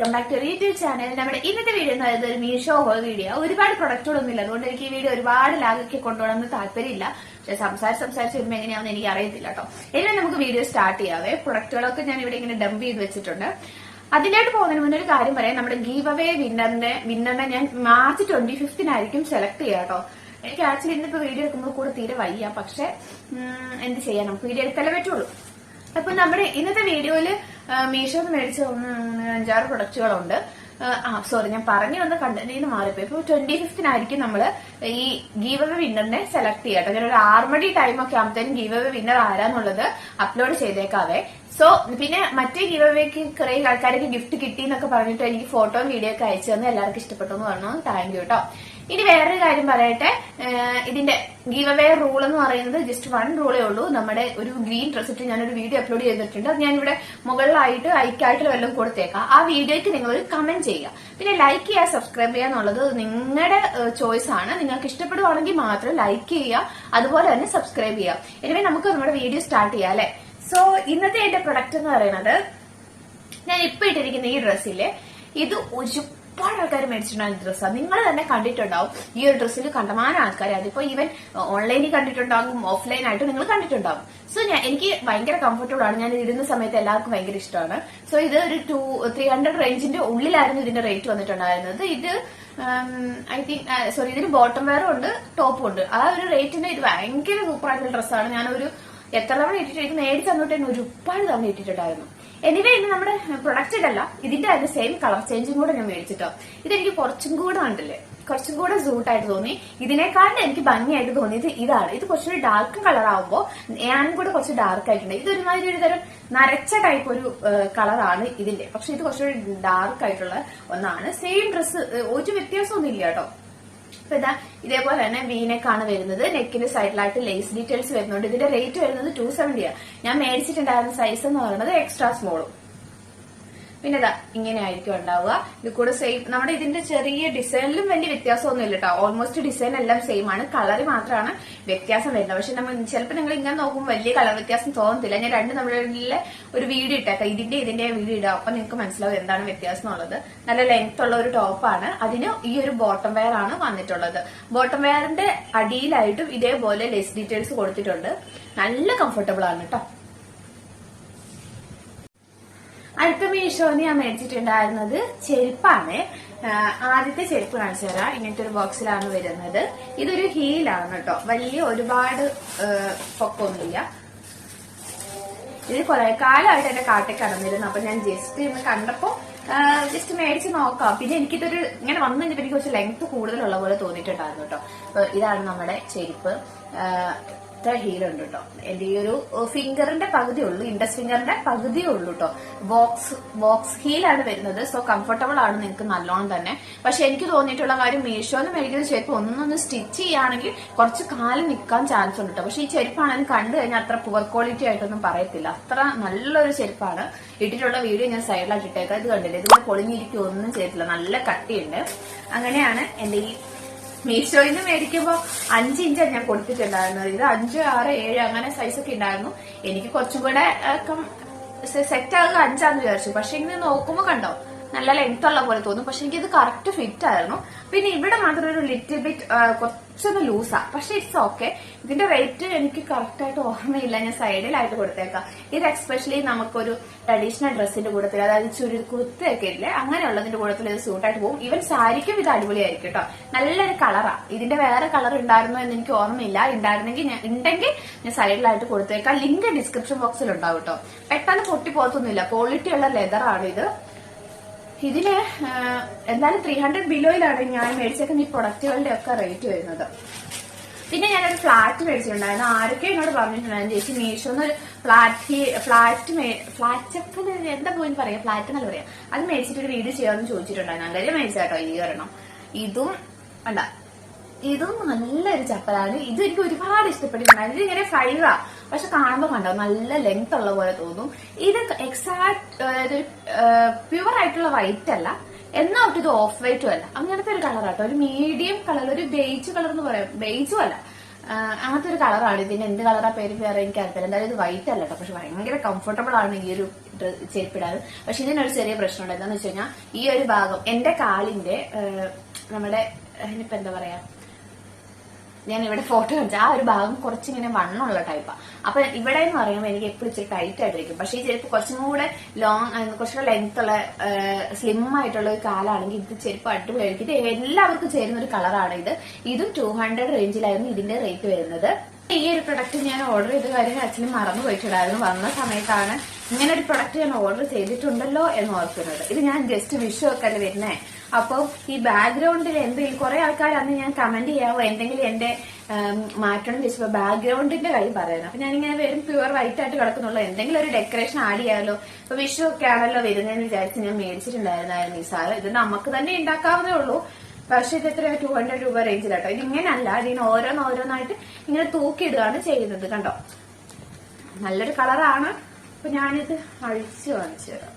Welcome back to YouTube channel. നമ്മുടെ ഇന്നത്തെ video എന്ന് പറയുന്നത് ഒരു മീഷോ ഹോൾ വീഡിയോ. ഒരുപാട് പ്രൊഡക്റ്റുകളൊന്നും ഇല്ല, അതുകൊണ്ട് എനിക്ക് ഈ വീഡിയോ ഒരുപാട് ലാഗൊക്കെ കൊണ്ടുപോകണമെന്ന് താല്പര്യമില്ല. പക്ഷെ സംസാരിച്ച് വരുമ്പോൾ എങ്ങനെയാണെന്ന് എനിക്ക് അറിയത്തില്ല കേട്ടോ. ഇനി നമുക്ക് വീഡിയോ സ്റ്റാർട്ട് ചെയ്യാവേ. പ്രൊഡക്റ്റുകളൊക്കെ ഞാൻ ഇവിടെ ഇങ്ങനെ ഡംപ് ചെയ്ത് വെച്ചിട്ടുണ്ട്. അതിനായിട്ട് പോകുന്നതിന് മുന്നേ ഒരു കാര്യം പറയാം. നമ്മുടെ ഗീവ് അവേ വിന്നറിനെ ഞാൻ മാർച്ച് 25 സെലക്ട് ചെയ്യാം കേട്ടോ. എനിക്ക് ആക്ച്വലി ഇന്നിപ്പോ വീഡിയോ എടുക്കുമ്പോൾ കൂടെ തീരെ വയ്യ, പക്ഷെ എന്ത് ചെയ്യാൻ, നമുക്ക് വീഡിയോ എടുക്കാനേ പറ്റുള്ളൂ. അപ്പൊ നമ്മുടെ ഇന്നത്തെ വീഡിയോയില് മീഷോന്ന് മേടിച്ച 5-6 പ്രൊഡക്റ്റുകളുണ്ട്. സോറി, ഞാൻ പറഞ്ഞു വന്ന കണ്ടന്റിൽ മാറിപ്പോയി. ഇപ്പൊ 25 നമ്മള് ഈ ഗീവ് അവേ വിന്നറിനെ സെലക്ട് ചെയ്യാം കേട്ടോ. ഞാനൊരു 6 മണി ടൈമൊക്കെ ആകുമ്പോഴത്തേനും ഗീവ് അവേ വിന്നർ ആരാന്നുള്ളത് അപ്ലോഡ് ചെയ്തേക്കാവേ. സോ പിന്നെ മറ്റേ ഗീവ് അവേക്ക് കുറെ ആൾക്കാർക്ക് ഗിഫ്റ്റ് കിട്ടി എന്നൊക്കെ പറഞ്ഞിട്ട് എനിക്ക് ഫോട്ടോയും വീഡിയോ ഒക്കെ അയച്ചു തന്നു. എല്ലാവർക്കും ഇഷ്ടപ്പെട്ടു എന്ന് പറഞ്ഞു. താങ്ക് യു കേട്ടോ. ഇനി വേറൊരു കാര്യം പറയട്ടെ. ഇതിന്റെ ഗീവ് അവേ റൂൾ എന്ന് പറയുന്നത് ജസ്റ്റ് 1 റൂളേ ഉള്ളൂ. നമ്മുടെ ഒരു ഗ്രീൻ ഡ്രസ് ഇട്ട് ഞാനൊരു വീഡിയോ അപ്ലോഡ് ചെയ്തിട്ടുണ്ട്. അത് ഞാനിവിടെ മുകളിലായിട്ട് ഐക്കായിട്ട് വല്ലതും കൊടുത്തേക്കാം. ആ വീഡിയോയ്ക്ക് നിങ്ങൾ ഒരു കമന്റ് ചെയ്യുക, പിന്നെ ലൈക്ക് ചെയ്യുക, സബ്സ്ക്രൈബ് ചെയ്യുക എന്നുള്ളത് നിങ്ങളുടെ ചോയ്സ് ആണ്. നിങ്ങൾക്ക് ഇഷ്ടപ്പെടുവാണെങ്കിൽ മാത്രം ലൈക്ക് ചെയ്യുക, അതുപോലെ തന്നെ സബ്സ്ക്രൈബ് ചെയ്യുക. എനിവേ നമുക്ക് നമ്മുടെ വീഡിയോ സ്റ്റാർട്ട് ചെയ്യാം അല്ലെ. സോ ഇന്നത്തെ എന്റെ പ്രൊഡക്റ്റ് എന്ന് പറയുന്നത് ഞാൻ ഇപ്പൊ ഇട്ടിരിക്കുന്ന ഈ ഡ്രസ്സില്, ഇത് ഒരുപാട് ആൾക്കാർ മേടിച്ചിട്ടുണ്ടാകുന്ന ഡ്രസ്സാണ്. നിങ്ങൾ തന്നെ കണ്ടിട്ടുണ്ടാവും. ഈ ഒരു ഡ്രസ്സിൽ കണ്ടമാനം ആൾക്കാർ, അതിപ്പോ ഈവൻ ഓൺലൈനിൽ കണ്ടിട്ടുണ്ടാകും, ഓഫ്ലൈൻ ആയിട്ട് നിങ്ങൾ കണ്ടിട്ടുണ്ടാവും. സോ എനിക്ക് ഭയങ്കര കംഫർട്ടബിൾ ആണ്. ഞാൻ ഇടുന്ന സമയത്ത് എല്ലാവർക്കും ഭയങ്കര ഇഷ്ടമാണ്. സോ ഇത് ഒരു 300 റേഞ്ചിന്റെ ഉള്ളിലായിരുന്നു ഇതിന്റെ റേറ്റ് വന്നിട്ടുണ്ടായിരുന്നത്. ഇത് ഐ തിങ്ക് ഇതിന് ബോട്ടം വെയറും ഉണ്ട്, ടോപ്പും ഉണ്ട്. ആ ഒരു റേറ്റിന് ഇത് ഭയങ്കര സൂപ്പർ ആയിട്ടുള്ള ഡ്രസ്സാണ്. ഞാനൊരു എത്ര തവണ ഇട്ടിട്ട് മേടിച്ച് തന്നിട്ട് തന്നെ ഒരുപാട് തവണ ഇട്ടിട്ടുണ്ടായിരുന്നു. എനിവേ ഇന്ന് നമ്മുടെ പ്രൊഡക്റ്റ് ഇതല്ല, ഇതിന്റെ അതിന്റെ സെയിം കളർ ചേഞ്ചും കൂടെ ഞാൻ മേടിച്ചിട്ടോ. ഇതെനിക്ക് കുറച്ചും കൂടെ കണ്ടില്ലേ, കുറച്ചും കൂടെ സൂട്ടായിട്ട് തോന്നി. ഇതിനേക്കാളും എനിക്ക് ഭംഗിയായിട്ട് തോന്നിയത് ഇതാണ്. ഇത് കുറച്ചൊരു ഡാർക്ക് കളർ ആവുമ്പോൾ ഞാനും കൂടെ കുറച്ച് ഡാർക്ക് ആയിട്ടുണ്ട്. ഇത് ഒരുമാതിരി ഒരു തരം നരച്ച ടൈപ്പ് ഒരു കളറാണ് ഇതിന്റെ, പക്ഷെ ഇത് കുറച്ചൊരു ഡാർക്ക് ആയിട്ടുള്ള ഒന്നാണ്. സെയിം ഡ്രസ്സ്, ഒരു വ്യത്യാസമൊന്നും ഇല്ല കേട്ടോ. അപ്പൊ ഇതാ ഇതേപോലെ തന്നെ വീനെക്കാണ് വരുന്നത്. നെക്കിന്റെ സൈഡിലായിട്ട് ലേസ് ഡീറ്റെയിൽസ് വരുന്നുണ്ട്. ഇതിന്റെ റേറ്റ് വരുന്നത് 270 ആണ്. ഞാൻ മേടിച്ചിട്ടുണ്ടായിരുന്ന സൈസ് എന്ന് പറയുന്നത് എക്സ്ട്രാ സ്മോളും. പിന്നെ ഇതാ ഇങ്ങനെ ആയിരിക്കും ഉണ്ടാവുക. ഇത് കൂടെ സെയിം, നമ്മുടെ ഇതിന്റെ ചെറിയ ഡിസൈനിലും വലിയ വ്യത്യാസമൊന്നും ഇല്ല കേട്ടോ. ഓൾമോസ്റ്റ് ഡിസൈൻ എല്ലാം സെയിം ആണ്, കളർ മാത്രമാണ് വ്യത്യാസം വരുന്നത്. പക്ഷെ നമ്മൾ ചിലപ്പോൾ നിങ്ങൾ ഇങ്ങനെ നോക്കുമ്പോൾ വലിയ കളർ വ്യത്യാസം തോന്നത്തില്ല. ഞാൻ രണ്ട് നമ്മളിലെ ഒരു വീഡിയോ ഇട്ടേക്കാം, ഇതിന്റെ വീഡിയോ ഇടാം. അപ്പൊ നിങ്ങൾക്ക് മനസ്സിലാവും എന്താണ് വ്യത്യാസം എന്നുള്ളത്. നല്ല ലെങ്ത് ഉള്ള ഒരു ടോപ്പാണ്. അതിന് ഈ ഒരു ബോട്ടം വെയർ ആണ് വന്നിട്ടുള്ളത്. ബോട്ടം വെയറിന്റെ അടിയിലായിട്ടും ഇതേപോലെ ലെസ് ഡീറ്റെയിൽസ് കൊടുത്തിട്ടുണ്ട്. നല്ല കംഫർട്ടബിൾ ആണ് കേട്ടോ. അടുത്ത മീഷോന്ന് ഞാൻ മേടിച്ചിട്ടുണ്ടായിരുന്നത് ചെരുപ്പാണ്. ആദ്യത്തെ ചെരുപ്പ് കാണിച്ചു തരാം. ഇങ്ങനത്തെ ഒരു ബോക്സിലാണ് വരുന്നത്. ഇതൊരു ഹീലാണ് കേട്ടോ. വലിയ ഒരുപാട് പൊക്കമൊന്നുമില്ല. ഇത് കുറെ കാലമായിട്ട് എന്റെ കാട്ടിൽ കടന്നിരുന്നു. അപ്പൊ ഞാൻ ജസ്റ്റ് ഇന്ന് കണ്ടപ്പോ ജസ്റ്റ് മേടിച്ച് നോക്കാം. പിന്നെ എനിക്കിതൊരു ഇങ്ങനെ വന്നു കഴിഞ്ഞപ്പോൾ എനിക്ക് കുറച്ച് ലെങ്ത് കൂടുതലുള്ള പോലെ തോന്നിയിട്ടുണ്ടായിരുന്നു കേട്ടോ. അപ്പൊ ഇതാണ് നമ്മുടെ ചെരുപ്പ്. ഇത്ര ഹീലുണ്ട് കേട്ടോ. എന്റെ ഈ ഒരു ഫിംഗറിന്റെ പകുതി ഉള്ളൂ, ഇൻഡസ് ഫിംഗറിന്റെ പകുതിയേ ഉള്ളൂ കേട്ടോ. ബോക്സ് ഹീലാണ് വരുന്നത്. സോ കംഫർട്ടബിൾ ആണ് നിങ്ങൾക്ക് നല്ലോണം തന്നെ. പക്ഷെ എനിക്ക് തോന്നിയിട്ടുള്ള കാര്യം, മീഷോന്ന് മേടിക്കുന്ന ചെരുപ്പ് ഒന്നൊന്ന് സ്റ്റിച്ച് ചെയ്യുകയാണെങ്കിൽ കുറച്ച് കാലം നിൽക്കാൻ ചാൻസ് ഉണ്ട് കേട്ടോ. പക്ഷെ ഈ ചെരുപ്പാണെങ്കിൽ കണ്ടു കഴിഞ്ഞാൽ അത്ര പുവർ ക്വാളിറ്റി ആയിട്ടൊന്നും പറയത്തില്ല. അത്ര നല്ലൊരു ചെരുപ്പാണ്. ഇട്ടിട്ടുള്ള വീഡിയോ ഞാൻ സൈഡിലായിട്ട് ഇട്ടേക്കാം. ഇത് കണ്ടില്ല, ഇതിന്റെ പൊളിഞ്ഞിരിക്കും ഒന്നും ചെയ്തിട്ടില്ല, നല്ല കട്ടിയുണ്ട്. അങ്ങനെയാണ് എന്റെ ഈ മീഷോയിന്ന് മേടിക്കുമ്പോ 5 ഇഞ്ചാണ് ഞാൻ കൊടുത്തിട്ടുണ്ടായിരുന്നത്. ഇത് 5, 6, 7 അങ്ങനെ സൈസൊക്കെ ഉണ്ടായിരുന്നു. എനിക്ക് കുറച്ചും കൂടെ സെറ്റ് ആകുക 5ആന്ന് വിചാരിച്ചു. പക്ഷെ ഇങ്ങനെ നോക്കുമ്പോ കണ്ടോ നല്ല ലെങ്ത് ഉള്ള പോലെ തോന്നും. പക്ഷെ എനിക്കിത് കറക്റ്റ് ഫിറ്റ് ആയിരുന്നു. പിന്നെ ഇവിടെ മാത്രം ഒരു ലിറ്റിൽ ബിറ്റ് കുറച്ചൊന്ന് ലൂസാ, പക്ഷെ ഇറ്റ്സ് ഓക്കെ. ഇതിന്റെ റേറ്റ് എനിക്ക് കറക്റ്റ് ആയിട്ട് ഓർമ്മയില്ല, ഞാൻ സൈഡിലായിട്ട് കൊടുത്തേക്കാം. ഇത് എക്സ്പെഷ്യലി നമുക്കൊരു ട്രഡീഷണൽ ഡ്രസ്സിന്റെ കൂട്ടത്തിൽ, അതായത് കുർത്തയൊക്കെ ഇല്ലേ, അങ്ങനെയുള്ളതിന്റെ കൂട്ടത്തിൽ ഇത് സൂട്ടായിട്ട് പോകും. ഈവൻ സാരിക്കും ഇത് അടിപൊളിയായിരിക്കും കേട്ടോ. നല്ലൊരു കളറാ. ഇതിന്റെ വേറെ കളർ ഉണ്ടായിരുന്നോ എന്ന് എനിക്ക് ഓർമ്മയില്ല. ഉണ്ടെങ്കിൽ ഞാൻ സൈഡിലായിട്ട് കൊടുത്തേക്കാം. ലിങ്ക് ഡിസ്ക്രിപ്ഷൻ ബോക്സിൽ ഉണ്ടാവും കേട്ടോ. പെട്ടെന്ന് പൊട്ടി പോകത്തൊന്നുമില്ല. ക്വാളിറ്റി ഉള്ള ലെതറാണ് ഇത്. ഇതിന് എന്തായാലും 300 ബിലോയിലാണ് ഞാൻ മേടിച്ചേക്കുന്ന ഈ പ്രൊഡക്റ്റുകളുടെ ഒക്കെ റേറ്റ് വരുന്നത്. പിന്നെ ഞാനൊരു ഫ്ലാറ്റ് മേടിച്ചിട്ടുണ്ടായിരുന്നു. ആരൊക്കെ എന്നോട് പറഞ്ഞിട്ടുണ്ടായിരുന്നു, ചേച്ചി മീഷോന്ന് ഒരു ഫ്ലാറ്റ് എന്താ പോയി പറയാ, ഫ്ലാറ്റ് എന്നല്ല പറയാം, അത് മേടിച്ചിട്ടൊരു വീഡിയോ ചെയ്യാമെന്ന് ചോദിച്ചിട്ടുണ്ടായിരുന്നു. അങ്ങനെ മേടിച്ചാട്ടോ ഈ ഒരെണ്ണം. ഇതും നല്ലൊരു ചപ്പലാണ്. ഇത് എനിക്ക് ഒരുപാട് ഇഷ്ടപ്പെട്ടിട്ടുണ്ടായിരുന്നു. ഇത് ഇങ്ങനെ ഫ്രൈവാ, പക്ഷെ കാണുമ്പോൾ കണ്ടോ നല്ല ലെങ്ത് ഉള്ള പോലെ തോന്നും. ഇത് എക്സാക്ട് പ്യുവർ ആയിട്ടുള്ള വൈറ്റ് അല്ല, എന്നാ ഇത് ഓഫ് വൈറ്റും അല്ല, അങ്ങനത്തെ ഒരു കളറാട്ടോ. ഒരു മീഡിയം കളർ, ഒരു ബേജ് കളർ എന്ന് പറയാം, ബേജും അല്ല, അങ്ങനത്തെ ഒരു കളറാണ്. ഇതിന് എന്ത് കളറാ പേര് വേറെ എനിക്ക് അറിയത്തില്ല. എന്തായാലും ഇത് വൈറ്റ് അല്ല കേട്ടോ. പക്ഷെ ഭയങ്കര കംഫർട്ടബിൾ ആണ് ഈ ഒരു ചെരുപ്പിടാനും. പക്ഷെ ഇതിനൊരു ചെറിയ പ്രശ്നമുണ്ട്. എന്താന്ന് വെച്ച് കഴിഞ്ഞാൽ ഈ ഒരു ഭാഗം എന്റെ കാലിന്റെ നമ്മുടെ ഇനിയിപ്പോ എന്താ പറയാ, ഞാൻ ഇവിടെ ഫോട്ടോ കാണിച്ച ആ ഒരു ഭാഗം കുറച്ചിങ്ങനെ വണ്ണമുള്ള ടൈപ്പാ. അപ്പൊ ഇവിടെ എന്ന് പറയുമ്പോൾ എനിക്ക് എപ്പോഴും ഇച്ചിരി ടൈറ്റ് ആയിട്ടിരിക്കും. പക്ഷെ ഈ ചെരുപ്പ് കുറച്ചും കൂടെ കുറച്ചുകൂടെ ലെങ്ത് ഉള്ള സ്ലിം ആയിട്ടുള്ള ഒരു കാലാണെങ്കിൽ ഇത് ചെരുപ്പ് അടിപൊളിയായിരിക്കും. ഇത് എല്ലാവർക്കും ചേരുന്ന ഒരു കളറാണ് ഇത്. ഇതും 200 റേഞ്ചിലായിരുന്നു ഇതിന്റെ റേറ്റ് വരുന്നത്. ഈ ഒരു പ്രൊഡക്റ്റ് ഞാൻ ഓർഡർ ചെയ്ത കാര്യം ആക്ച്വലി മറന്നു പോയിട്ടുണ്ടായിരുന്നു. വന്ന സമയത്താണ് ഇങ്ങനെ ഒരു പ്രൊഡക്റ്റ് ഞാൻ ഓർഡർ ചെയ്തിട്ടുണ്ടല്ലോ എന്ന് ഓർക്കുന്നത്. ഇത് ഞാൻ ജസ്റ്റ് വിഷു ഒക്കെ അല്ലേ വരുന്നേ. അപ്പൊ ഈ ബാക്ക്ഗ്രൗണ്ടിൽ എന്തെങ്കിലും കുറെ ആൾക്കാർ അന്ന് ഞാൻ കമന്റ് ചെയ്യാവോ എന്തെങ്കിലും എന്റെ മാറ്റണം ചോദിച്ചപ്പോ ബാക്ക്ഗ്രൗണ്ടിന്റെ കാര്യം പറയുന്നത്. അപ്പൊ ഞാനിങ്ങനെ വരും പ്യുവർ വൈറ്റ് ആയിട്ട് കിടക്കുന്നുള്ളൂ, എന്തെങ്കിലും ഒരു ഡെക്കറേഷൻ ആഡ് ചെയ്യാമല്ലോ. ഇപ്പൊ വിഷു ഒക്കെ ആണല്ലോ വരുന്നതെന്ന് വിചാരിച്ച് ഞാൻ മേടിച്ചിട്ടുണ്ടായിരുന്നായിരുന്നു ഈ സാറ്. ഇത് നമുക്ക് തന്നെ ഉണ്ടാക്കാവുന്നേ ഉള്ളൂ. പക്ഷെ ഇത് എത്രയോ 200 രൂപ റേഞ്ചിലാട്ടോ. ഇതിങ്ങനല്ല, ഇതിന് ഓരോന്നായിട്ട് ഇങ്ങനെ തൂക്കിയിടുകയാണ് ചെയ്യുന്നത്. കണ്ടോ, നല്ലൊരു കളറാണ്. അപ്പൊ ഞാനിത് അഴിച്ചു കാണിച്ചു തരാം.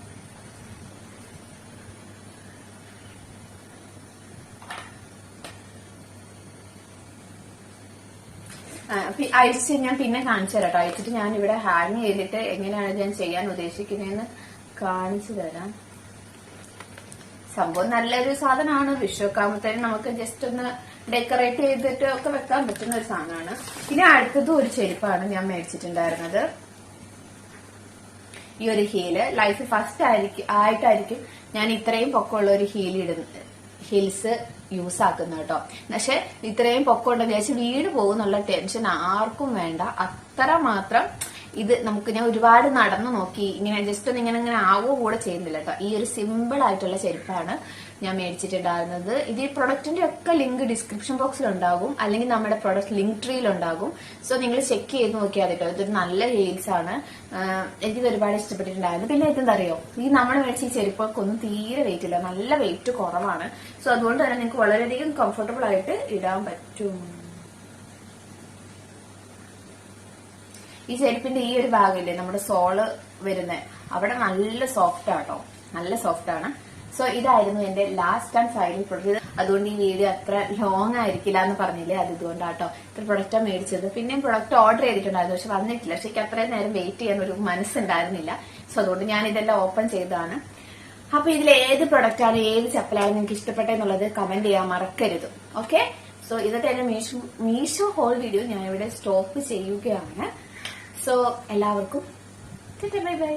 അഴിച്ച് ഞാൻ പിന്നെ കാണിച്ചു തരാം. അഴിച്ചിട്ട് ഞാൻ ഇവിടെ ഹാങ് ചെയ്തിട്ട് എങ്ങനെയാണ് ഞാൻ ചെയ്യാൻ ഉദ്ദേശിക്കുന്നതെന്ന് കാണിച്ചു തരാം. സംഭവം നല്ലൊരു സാധനമാണ്. വിഷുക്കാകുമ്പോഴത്തേനും നമുക്ക് ജസ്റ്റ് ഒന്ന് ഡെക്കറേറ്റ് ചെയ്തിട്ട് ഒക്കെ വെക്കാൻ പറ്റുന്ന ഒരു സാധനമാണ്. പിന്നെ അടുത്തതും ഒരു ചെരുപ്പാണ് ഞാൻ മേടിച്ചിട്ടുണ്ടായിരുന്നത്. ഈ ഒരു ഹീല് ലൈഫ് ഫസ്റ്റ് ആയിട്ടായിരിക്കും ഞാൻ ഇത്രയും പൊക്കമുള്ള ഒരു ഹീൽസ് യൂസ് ആക്കുന്നത് കേട്ടോ. പക്ഷെ ഇത്രയും പൊക്കമുണ്ടെന്ന് വിചാരിച്ച് വീണ് പോകുന്നുള്ള ടെൻഷൻ ആർക്കും വേണ്ട. അത്ര മാത്രം ഇത് നമുക്ക് ഞാൻ ഒരുപാട് നടന്നു നോക്കി, ഇങ്ങനെ ജസ്റ്റ് ഒന്ന് ഇങ്ങനെ ആവുക കൂടെ ചെയ്യുന്നില്ല കേട്ടോ. ഈ ഒരു സിമ്പിൾ ആയിട്ടുള്ള ചെരുപ്പാണ് ഞാൻ മേടിച്ചിട്ടുണ്ടായിരുന്നത്. ഇത് ഈ പ്രൊഡക്റ്റിന്റെ ഒക്കെ ലിങ്ക് ഡിസ്ക്രിപ്ഷൻ ബോക്സിൽ ഉണ്ടാകും, അല്ലെങ്കിൽ നമ്മുടെ പ്രൊഡക്റ്റ് ലിങ്ക് ട്രീയിൽ ഉണ്ടാകും. സോ നിങ്ങൾ ചെക്ക് ചെയ്ത് നോക്കിയാൽ കേട്ടോ. ഇതൊരു നല്ല ഹീൽസ് ആണ്. എനിക്കിത് ഒരുപാട് ഇഷ്ടപ്പെട്ടിട്ടുണ്ടായിരുന്നു. പിന്നെ ഇതെന്താ അറിയോ, ഈ നമ്മൾ മേടിച്ച ഈ ചെരുപ്പൊക്കെ തീരെ വെയിറ്റ് ഇല്ല, നല്ല വെയിറ്റ് കുറവാണ്. സോ അതുകൊണ്ട് തന്നെ നിങ്ങൾക്ക് വളരെയധികം കംഫർട്ടബിൾ ആയിട്ട് ഇടാൻ പറ്റും. ഈ ചെരുപ്പിന്റെ ഈ ഒരു ഭാഗമില്ലേ നമ്മുടെ സോള് വരുന്നത്, അവിടെ നല്ല സോഫ്റ്റ് ആട്ടോ, നല്ല സോഫ്റ്റ് ആണ്. സോ ഇതായിരുന്നു എന്റെ ലാസ്റ്റ് ആൻഡ് ഫൈനൽ പ്രൊഡക്റ്റ്. അതുകൊണ്ട് ഈ വീഡിയോ അത്ര ലോങ് ആയിരിക്കില്ല എന്ന് പറഞ്ഞില്ലേ, അത് ഇതുകൊണ്ടാട്ടോ ഇത്ര പ്രൊഡക്റ്റാണ് മേടിച്ചത്. പിന്നെയും പ്രൊഡക്റ്റ് ഓർഡർ ചെയ്തിട്ടുണ്ടായിരുന്നു, പക്ഷെ വന്നിട്ടില്ല. പക്ഷെ എനിക്ക് അത്രയും നേരം വെയിറ്റ് ചെയ്യാൻ ഒരു മനസ്സുണ്ടായിരുന്നില്ല. സോ അതുകൊണ്ട് ഞാൻ ഇതെല്ലാം ഓപ്പൺ ചെയ്തതാണ്. അപ്പൊ ഇതിൽ ഏത് പ്രൊഡക്റ്റാണ് ഏത് ചപ്പലാണ് നിങ്ങൾക്ക് ഇഷ്ടപ്പെട്ടെന്നുള്ളത് കമന്റ് ചെയ്യാൻ മറക്കരുത്. ഓക്കെ, സോ ഇതൊക്കെ എന്റെ മീഷോ ഹോൾ വീഡിയോ ഞാൻ ഇവിടെ സ്റ്റോപ്പ് ചെയ്യുകയാണ്. സോ എല്ലാവർക്കും ബൈ ബൈ.